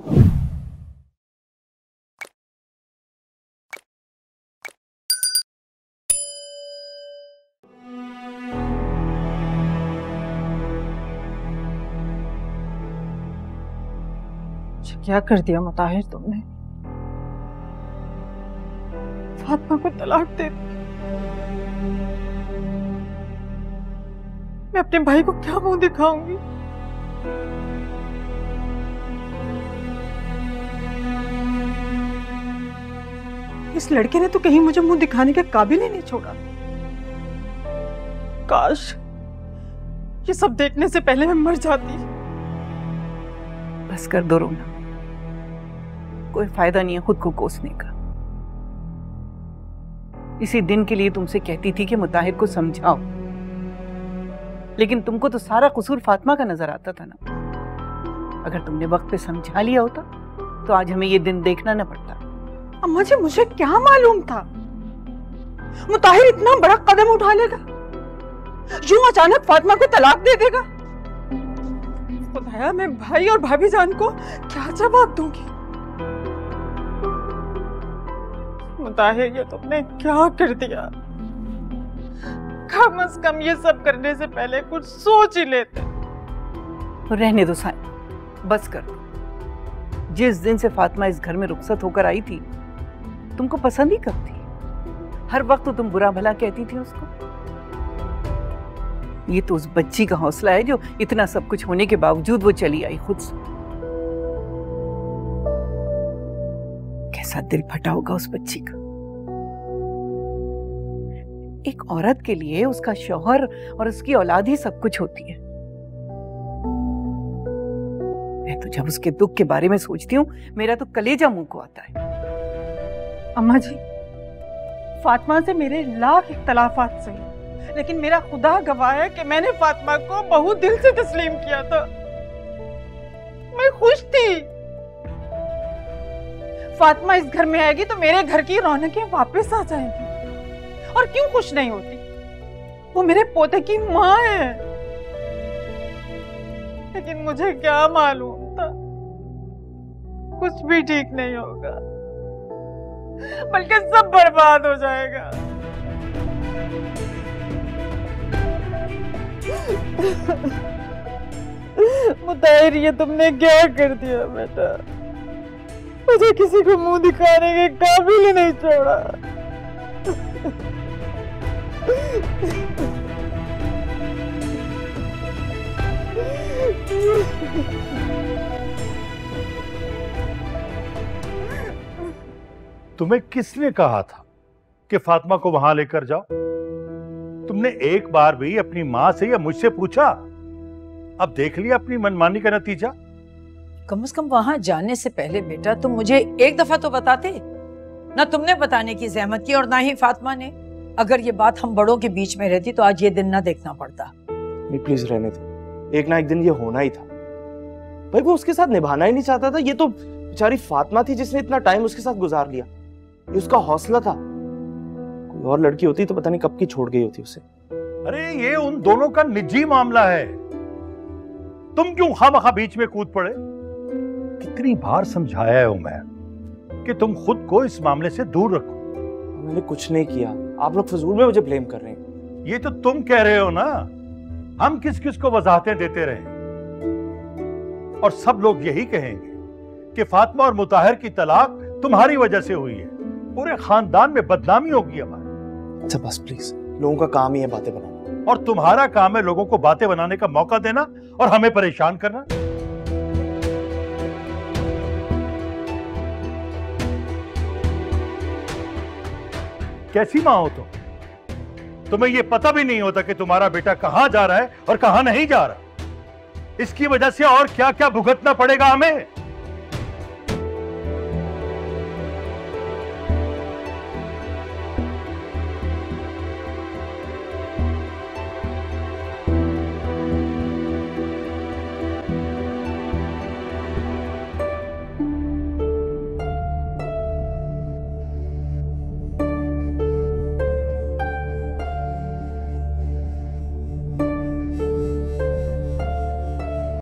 क्या कर दिया मुताहिर तुमने? फातिमा को तलाक दे दी। मैं अपने भाई को क्या मुंह दिखाऊंगी? इस लड़के ने तो कहीं मुझे मुंह दिखाने के काबिल ही नहीं छोड़ा। काश ये सब देखने से पहले मैं मर जाती। बस कर दो रोना, कोई फायदा नहीं है खुद को कोसने का। इसी दिन के लिए तुमसे कहती थी कि मुताहिर को समझाओ, लेकिन तुमको तो सारा कसूर फातिमा का नजर आता था ना। अगर तुमने वक्त पे समझा लिया होता तो आज हमें ये दिन देखना न पड़ता। अम्मा जी, मुझे क्या मालूम था मुताहिर इतना बड़ा कदम उठा लेगा, यूं अचानक फातिमा को तलाक दे देगा। खुदाया, मैं भाई और भाभी जान को क्या जवाब दूंगी? मुताहिर, ये तुमने क्या कर दिया? कम से कम ये सब करने से पहले कुछ सोच ही लेते। तो रहने दो साईं, बस कर दो। जिस दिन से फातिमा इस घर में रुखसत होकर आई थी, तुमको पसंद ही कब थी? हर वक्त तो तुम बुरा भला कहती थी उसको। ये तो उस बच्ची का हौसला है जो इतना सब कुछ होने के बावजूद वो चली आई खुद से। कैसा दिल फटा होगा उस बच्ची का। एक औरत के लिए उसका शौहर और उसकी औलाद ही सब कुछ होती है। मैं तो जब उसके दुख के बारे में सोचती हूँ, मेरा तो कलेजा मुंह को आता है। अम्मा जी, फातिमा से मेरे लाख इख्तलाफात सही, लेकिन मेरा खुदा गवाह है कि मैंने फातिमा को बहुत दिल से तस्लीम किया था। मैं खुश थी। फातिमा इस घर में आएगी तो मेरे घर की रौनकें वापस आ जाएंगी। और क्यों खुश नहीं होती? वो मेरे पोते की माँ है। लेकिन मुझे क्या मालूम था कुछ भी ठीक नहीं होगा, बल्कि सब बर्बाद हो जाएगा। मुताहिर, ये तुमने क्या कर दिया बेटा? मुझे किसी को मुंह दिखाने के काबिल ही नहीं छोड़ा। तुम्हें किसने कहा था कि फातिमा को वहां लेकर जाओ? तुमने एक बार भी अपनी मां से या मुझसे पूछा? अब देख लिया अपनी मनमानी का नतीजा। कम से कम वहां जाने से पहले बेटा तुम मुझे एक दफा तो बताते। ना तुमने बताने की जहमत की और ना ही फातिमा ने। अगर ये बात हम बड़ों के बीच में रहती तो आज ये दिन ना देखना पड़ता। नहीं, प्लीज रहने दो। एक ना एक दिन ये होना ही था। भाई वो उसके साथ निभाना ही नहीं चाहता था। ये तो बेचारी फातिमा थी जिसने इतना टाइम उसके साथ गुजार लिया। ये उसका हौसला था। कोई और लड़की होती तो पता नहीं कब की छोड़ गई होती उसे। अरे ये उन दोनों का निजी मामला है, तुम क्यों खामखा बीच में कूद पड़े? कितनी बार समझाया है उमैर कि तुम खुद को इस मामले से दूर रखो। मैंने कुछ नहीं किया, आप लोग फजूल में मुझे ब्लेम कर रहे हैं। ये तो तुम कह रहे हो ना, हम किस किस को वजाहतें देते रहे और सब लोग यही कहेंगे कि फातिमा और मुताहिर की तलाक तुम्हारी वजह से हुई है। पूरे खानदान में बदनामी होगी हमारी। अच्छा बस प्लीज, लोगों का काम ही है बातें बनाना। और तुम्हारा काम है लोगों को बातें बनाने का मौका देना और हमें परेशान करना। कैसी मां हो तुम? तुम्हें यह पता भी नहीं होता कि तुम्हारा बेटा कहां जा रहा है और कहां नहीं जा रहा। इसकी वजह से और क्या क्या भुगतना पड़ेगा हमें।